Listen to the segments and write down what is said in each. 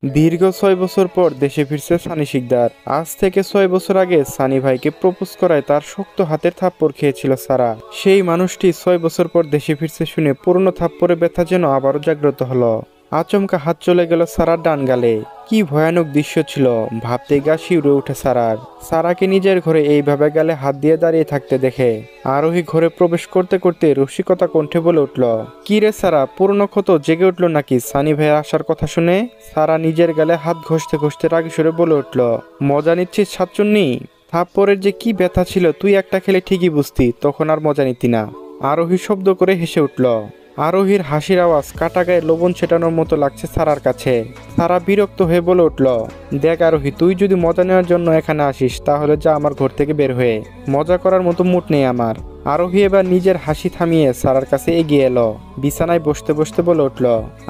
দীর্ঘ ৬ বছর পর দেশে ফিরছে সানি শিকদার। আজ থেকে ৬ বছর আগে সানি ভাইকে প্রপোজ করায় তার শক্ত হাতের থাপ্পড় খেয়েছিল সারা। সেই মানুষটি ৬ বছর পর দেশে ফিরছে শুনে পুরনো থাপ্পড়ে ব্যথা যেন আবারও জাগ্রত হলো। আচমকা হাত চলে গেল সারার ডান গালে। কি ভয়ানক দৃশ্য ছিল, ভাবতে গা শিউরে উঠে সারার। সারাকে নিজের ঘরে এইভাবে গালে হাত দিয়ে দাঁড়িয়ে থাকতে দেখে আরোহী ঘরে প্রবেশ করতে করতে রসিকতা কণ্ঠে বলে উঠল, কি রে সারা, পুরনো ক্ষত জেগে উঠল নাকি সানি ভাইয়ের আসার কথা শুনে? সারা নিজের গালে হাত ঘষতে ঘষতে রাগী সুরে বলে উঠল, মজা নিচ্ছিস শাকচুন্নি? থাপ্পড়ের যে কি ব্যথা ছিল তুই একটা খেলে ঠিকই বুঝতি, তখন আর মজা নিতি না। আরোহী শব্দ করে হেসে উঠল। আরোহীর হাসির আওয়াজ কাটা গায়ে লবণ ছেটানোর মতো লাগছে সারার কাছে। সারা বিরক্ত হয়ে বলে উঠল, দেখ আরোহী, তুই যদি মজা নেওয়ার জন্য এখানে আসিস তাহলে যা আমার ঘর থেকে বের হয়ে, মজা করার মতো মুড নেই আমার। আরোহী এবার নিজের হাসি থামিয়ে সারার কাছে এগিয়ে এলো। বিছানায় বসতে বসতে বলে উঠল,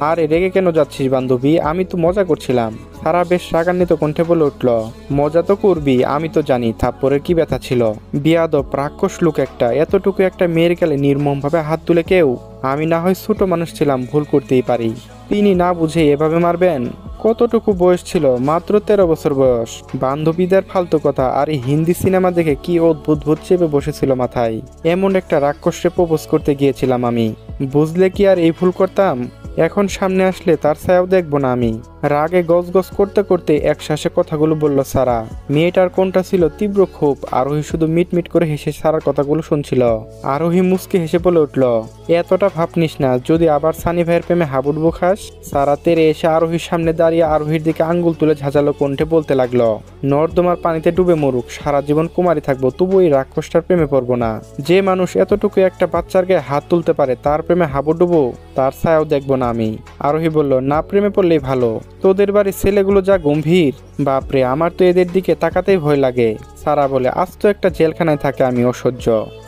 আরে রেগে কেন যাচ্ছিস বান্ধবী, আমি তো মজা করছিলাম। সারা বেশ রাগান্বিত কণ্ঠে বলে উঠল, মজা তো করবি, আমি তো জানি থাপ্পড়ের কি ব্যথা ছিল। বিয়াদব রাক্ষস লোক একটা, এতটুকু একটা মেয়ের গালে নির্মমভাবে হাত তুলে কেউ? আমি না হয় ছোট মানুষ ছিলাম, ভুল করতেই পারি, তিনি না বুঝে এভাবে মারবেন? কতটুকু বয়স ছিল, মাত্র 13 বছর বয়স। বান্ধবীদের ফালতু কথা আর এই হিন্দি সিনেমা দেখে কি অদ্ভুত ভূত চেপে বসেছিল মাথায়। এমন একটা রাক্ষসে প্রপোজ করতে গিয়েছিলাম আমি, বুঝলে কি আর এই ভুল করতাম? এখন সামনে আসলে তার ছায়াও দেখবো না আমি। রাগে গজগজ করতে করতে একশ্বাসে কথাগুলো বলল সারা। মেয়েটার কোনটা ছিল তীব্র ক্ষোভ। আরোহী শুধু মিটমিট করে হেসে সারার কথাগুলো শুনছিল। আরোহী মুচকে হেসে বলে উঠল, এতটা ভাবনিস না, যদি আবার সানি ভাইয়ের প্রেমে হাবুডুবু খাস। সারা তেরে এসে আরোহীর সামনে দাঁড়িয়ে আরোহীর দিকে আঙ্গুল তুলে ঝাঁঝালো কণ্ঠে বলতে লাগলো, নর্দমার পানিতে ডুবে মরুক, সারা জীবন কুমারী থাকবো, তবু এই রাক্ষসটার প্রেমে পড়বো না। যে মানুষ এতটুকু একটা বাচ্চার গায়ে হাত তুলতে পারে তার প্রেমে হাবুডুবু, তার ছায়াও দেখবো না আমি। আরোহী বলল, না প্রেমে পড়লেই ভালো, তোদের বাড়ির ছেলেগুলো যা গম্ভীর, বাপরে আমার তো এদের দিকে তাকাতেই ভয় লাগে। সারা বলে, আজ তো একটা জেলখানায় থাকে আমি, অসহ্য।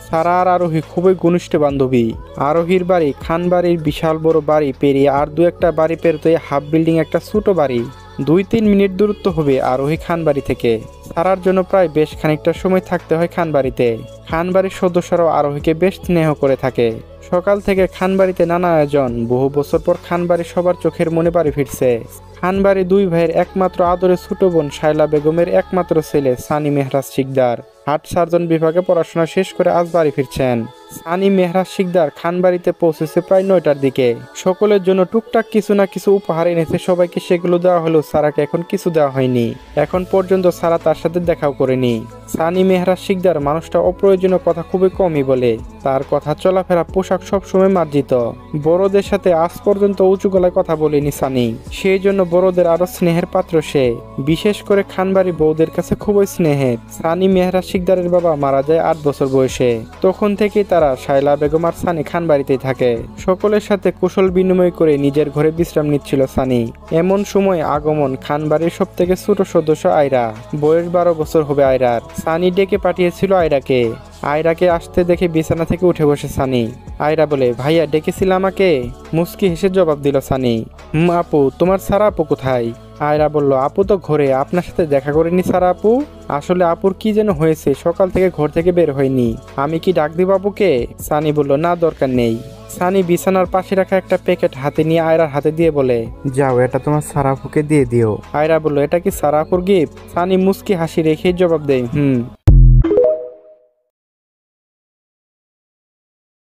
সারা আর আরোহী খুবই ঘনিষ্ঠ বান্ধবী। আরোহীর বাড়ি খানবাড়ির বিশাল বড় বাড়ি পেরিয়ে আর দু একটা বাড়ি পেরোতে হাফ বিল্ডিং একটা ছোট বাড়ি। 2-3 মিনিট দূরত্ব হবে আরোহী খানবাড়ি থেকে। সারার জন্য প্রায় বেশ খানিকটা সময় থাকতে হয় খানবাড়িতে। খানবাড়ির সদস্যরাও আরোহীকে বেশ স্নেহ করে থাকে। সকাল থেকে খানবাড়িতে নানা আয়োজন। বহু বছর পর খানবাড়ি সবার চোখের মনে বাড়ি ফিরছে। খানবাড়ি দুই ভাইয়ের একমাত্র আদরের ছোট বোন শায়লা বেগমের একমাত্র ছেলে সানি মেহরাজ শিকদার হার্ট সার্জন বিভাগে পড়াশোনা শেষ করে আজ বাড়ি ফিরছেন। সানি মেহরাজ শিকদার খানবাড়িতে পৌঁছেছে প্রায় 9টার দিকে। সকলের জন্য টুকটাক কিছু না কিছু উপহার এনেছে সবাইকে, সেগুলো দেওয়া হলেও সারাকে এখন কিছু দেওয়া হয়নি। এখন পর্যন্ত সারা তার সাথে দেখাও করেনি। সানি মেহরাজ শিকদার মানুষটা অপ্রয়োজনীয় কথা খুবই কমই বলে। তার কথা চলাফেরা পোশাক সবসময় মার্জিত। বড়দের সাথে আজ পর্যন্ত উঁচু গলায় কথা বলেনি সানি, সেই জন্য বড়দের আরো স্নেহের পাত্র সে। বিশেষ করে খানবাড়ি বউদের কাছে খুবই স্নেহের। সানি মেহরাজ শিকদারের বাবা মারা যায় 8 বছর বয়সে। তখন থেকেই তারা শায়লা বেগম আর সানি খানবাড়িতেই থাকে। সকলের সাথে কুশল বিনিময় করে নিজের ঘরে বিশ্রাম নিচ্ছিল সানি। এমন সময় আগমন খানবাড়ির সব থেকে ছোট সদস্য আয়রা। বয়স 12 বছর হবে আয়রার। সানি ডেকে পাঠিয়েছিল আয়রাকে। আয়রাকে আসতে দেখে বিছানা থেকে উঠে বসে সানি। আয়রা বলে, ভাইয়া ডেকেছিল আমাকে? মুস্কি হেসে জবাব দিল সানি, আপু, তোমার সারা আপু কোথায়? আয়রা বলল, আপু তো ঘরে, আপনার সাথে দেখা করেনি সারা আপু। আসলে আপুর কি যেন হয়েছে, সকাল থেকে ঘর থেকে বের হয়নি। আমি কি ডাক দিব আপুকে? সানি বলল, না দরকার নেই। সানি বিছানার পাশে রাখা একটা প্যাকেট হাতে নিয়ে আয়রার হাতে দিয়ে বলে, যাও এটা তোমার সারাপুকে দিয়ে দিও। আয়রা বলল, এটা কি সারাপুর গিফট? সানি মুস্কি হাসি রেখে জবাব দেয়,